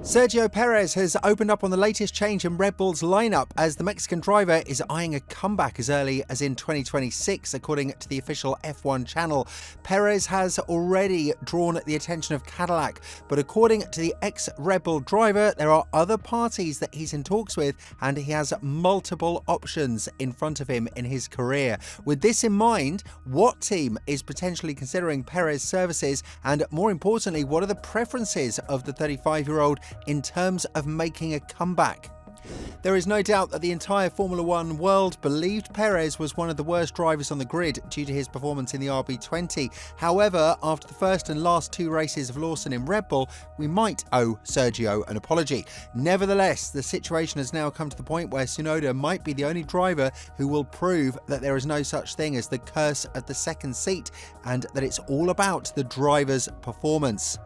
Sergio Perez has opened up on the latest change in Red Bull's lineup as the Mexican driver is eyeing a comeback as early as in 2026, according to the official F1 channel. Perez has already drawn the attention of Cadillac, but according to the ex-Red Bull driver, there are other parties that he's in talks with and he has multiple options in front of him in his career. With this in mind, what team is potentially considering Perez's services, and more importantly, what are the preferences of the 35-year-old in terms of making a comeback? There is no doubt that the entire Formula One world believed Perez was one of the worst drivers on the grid due to his performance in the RB20. However, after the first and last two races of Lawson in Red Bull, we might owe Sergio an apology. Nevertheless, the situation has now come to the point where Tsunoda might be the only driver who will prove that there is no such thing as the curse of the second seat and that it's all about the driver's performance.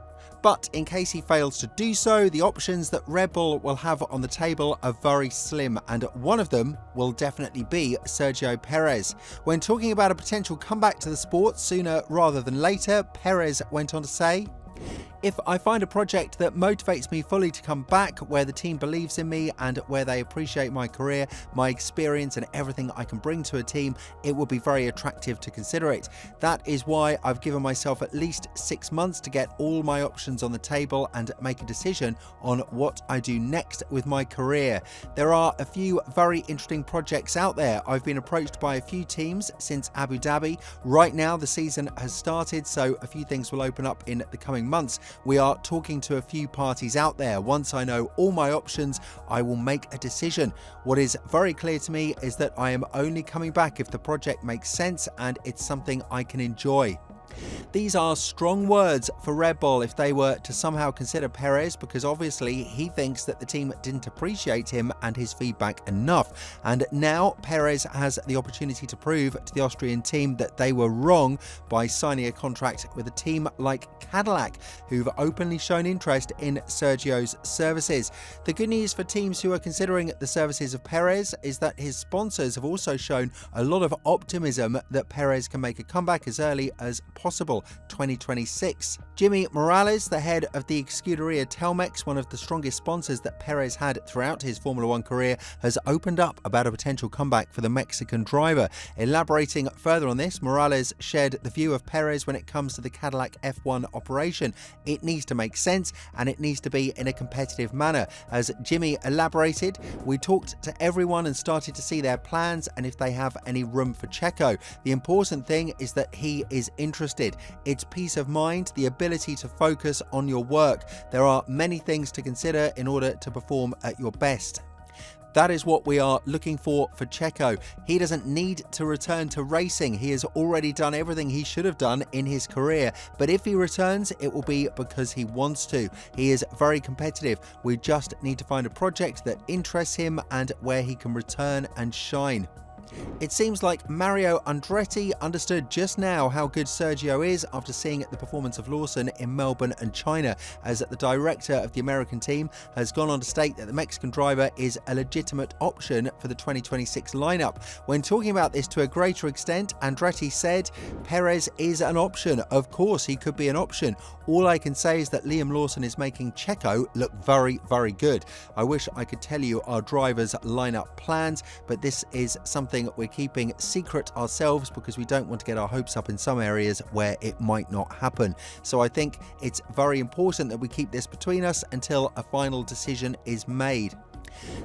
But in case he fails to do so, the options that Red Bull will have on the table are very slim, and one of them will definitely be Sergio Perez. When talking about a potential comeback to the sport sooner rather than later, Perez went on to say, "If I find a project that motivates me fully to come back, where the team believes in me and where they appreciate my career, my experience and everything I can bring to a team, it would be very attractive to consider it. That is why I've given myself at least 6 months to get all my options on the table and make a decision on what I do next with my career. There are a few very interesting projects out there. I've been approached by a few teams since Abu Dhabi. Right now the season has started, so a few things will open up in the coming months. We are talking to a few parties out there. Once I know all my options, I will make a decision. What is very clear to me is that I am only coming back if the project makes sense and it's something I can enjoy." These are strong words for Red Bull if they were to somehow consider Perez, because obviously he thinks that the team didn't appreciate him and his feedback enough. And now Perez has the opportunity to prove to the Austrian team that they were wrong by signing a contract with a team like Cadillac, who've openly shown interest in Sergio's services. The good news for teams who are considering the services of Perez is that his sponsors have also shown a lot of optimism that Perez can make a comeback as early as possible, 2026. Jimmy Morales, the head of the Scuderia Telmex, one of the strongest sponsors that Perez had throughout his Formula One career, has opened up about a potential comeback for the Mexican driver. Elaborating further on this, Morales shared the view of Perez when it comes to the Cadillac F1 operation. It needs to make sense and it needs to be in a competitive manner. As Jimmy elaborated, "We talked to everyone and started to see their plans and if they have any room for Checo. The important thing is that he is interested. It's peace of mind, the ability to focus on your work. There are many things to consider in order to perform at your best." That is what we are looking for Checo. He doesn't need to return to racing. He has already done everything he should have done in his career. But if he returns, it will be because he wants to. He is very competitive. We just need to find a project that interests him and where he can return and shine. It seems like Mario Andretti understood just now how good Sergio is after seeing the performance of Lawson in Melbourne and China, as the director of the American team has gone on to state that the Mexican driver is a legitimate option for the 2026 lineup. When talking about this to a greater extent, Andretti said, "Perez is an option. Of course, he could be an option. All I can say is that Liam Lawson is making Checo look very, very good. I wish I could tell you our drivers' lineup plans, but this is something we're keeping secret ourselves because we don't want to get our hopes up in some areas where it might not happen. So I think it's very important that we keep this between us until a final decision is made."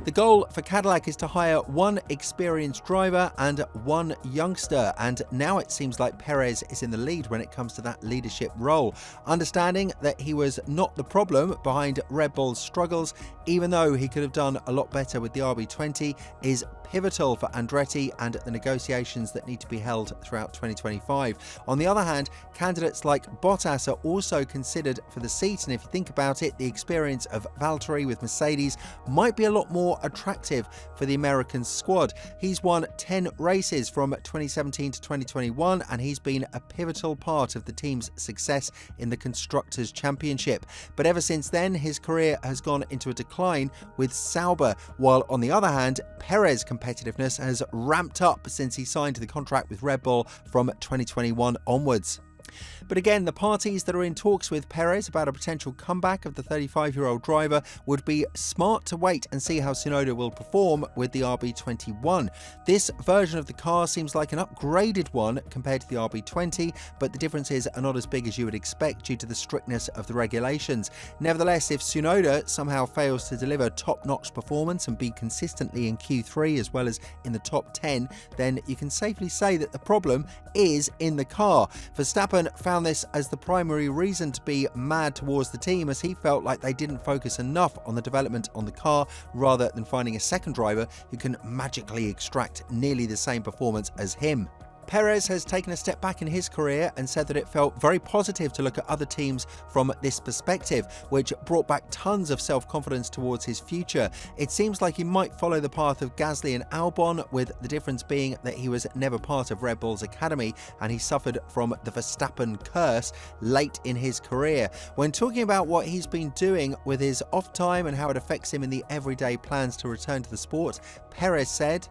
The goal for Cadillac is to hire one experienced driver and one youngster, and now it seems like Perez is in the lead when it comes to that leadership role. Understanding that he was not the problem behind Red Bull's struggles, even though he could have done a lot better with the RB20, is pivotal for Andretti and the negotiations that need to be held throughout 2025. On the other hand, candidates like Bottas are also considered for the seat, and if you think about it, the experience of Valtteri with Mercedes might be a lot more attractive for the American squad. He's won 10 races from 2017 to 2021, and he's been a pivotal part of the team's success in the Constructors' Championship. But ever since then, his career has gone into a decline with Sauber, while on the other hand, Perez competitiveness has ramped up since he signed the contract with Red Bull from 2021 onwards. But again, the parties that are in talks with Perez about a potential comeback of the 35-year-old driver would be smart to wait and see how Tsunoda will perform with the RB21. This version of the car seems like an upgraded one compared to the RB20, but the differences are not as big as you would expect due to the strictness of the regulations. Nevertheless, if Tsunoda somehow fails to deliver top-notch performance and be consistently in Q3 as well as in the top 10, then you can safely say that the problem is in the car. Verstappen found this as the primary reason to be mad towards the team, as he felt like they didn't focus enough on the development on the car rather than finding a second driver who can magically extract nearly the same performance as him. Perez has taken a step back in his career and said that it felt very positive to look at other teams from this perspective, which brought back tons of self-confidence towards his future. It seems like he might follow the path of Gasly and Albon, with the difference being that he was never part of Red Bull's academy and he suffered from the Verstappen curse late in his career. When talking about what he's been doing with his off time and how it affects him in the everyday plans to return to the sport, Perez said,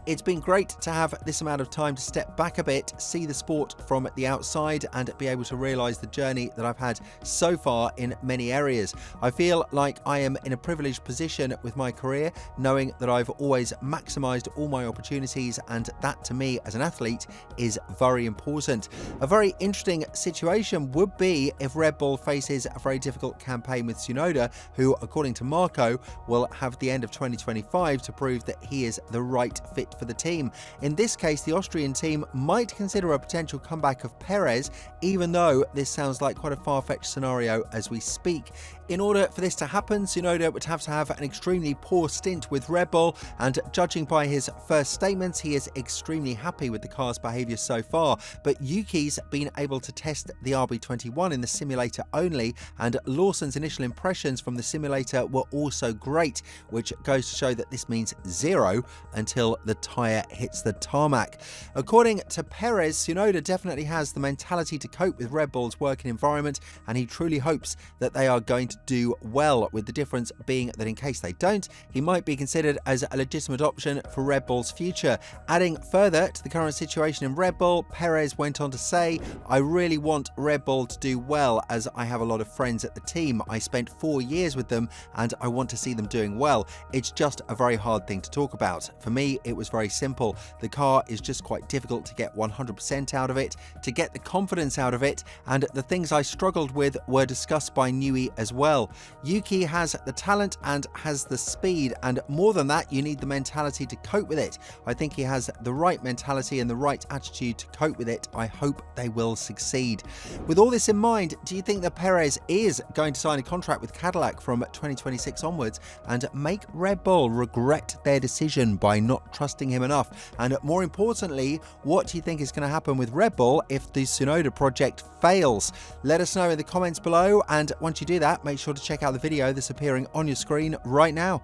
"It's been great to have this amount of time to step back a bit, see the sport from the outside and be able to realise the journey that I've had so far in many areas. I feel like I am in a privileged position with my career, knowing that I've always maximised all my opportunities, and that to me as an athlete is very important." A very interesting situation would be if Red Bull faces a very difficult campaign with Tsunoda, who, according to Marco, will have the end of 2025 to prove that he is the right fit for the team. In this case, the Austrian team might consider a potential comeback of Perez, even though this sounds like quite a far-fetched scenario as we speak. In order for this to happen, Tsunoda would have to have an extremely poor stint with Red Bull, and judging by his first statements, he is extremely happy with the car's behaviour so far. But Yuki's been able to test the RB21 in the simulator only, and Lawson's initial impressions from the simulator were also great, which goes to show that this means zero until the tyre hits the tarmac. According to Perez, Tsunoda definitely has the mentality to cope with Red Bull's working environment, and he truly hopes that they are going to do well, with the difference being that in case they don't, he might be considered as a legitimate option for Red Bull's future. Adding further to the current situation in Red Bull, Perez went on to say, "I really want Red Bull to do well, as I have a lot of friends at the team. I spent 4 years with them and I want to see them doing well. It's just a very hard thing to talk about. For me, it was very simple. The car is just quite difficult to get 100% out of it, to get the confidence out of it, and the things I struggled with were discussed by Newey as well. Yuki has the talent and has the speed, and more than that, you need the mentality to cope with it. I think he has the right mentality and the right attitude to cope with it. I hope they will succeed." With all this in mind, do you think that Perez is going to sign a contract with Cadillac from 2026 onwards and make Red Bull regret their decision by not trusting him enough? And more importantly, what do you think is going to happen with Red Bull if the Tsunoda project fails? Let us know in the comments below, and once you do that, make sure to check out the video that's appearing on your screen right now.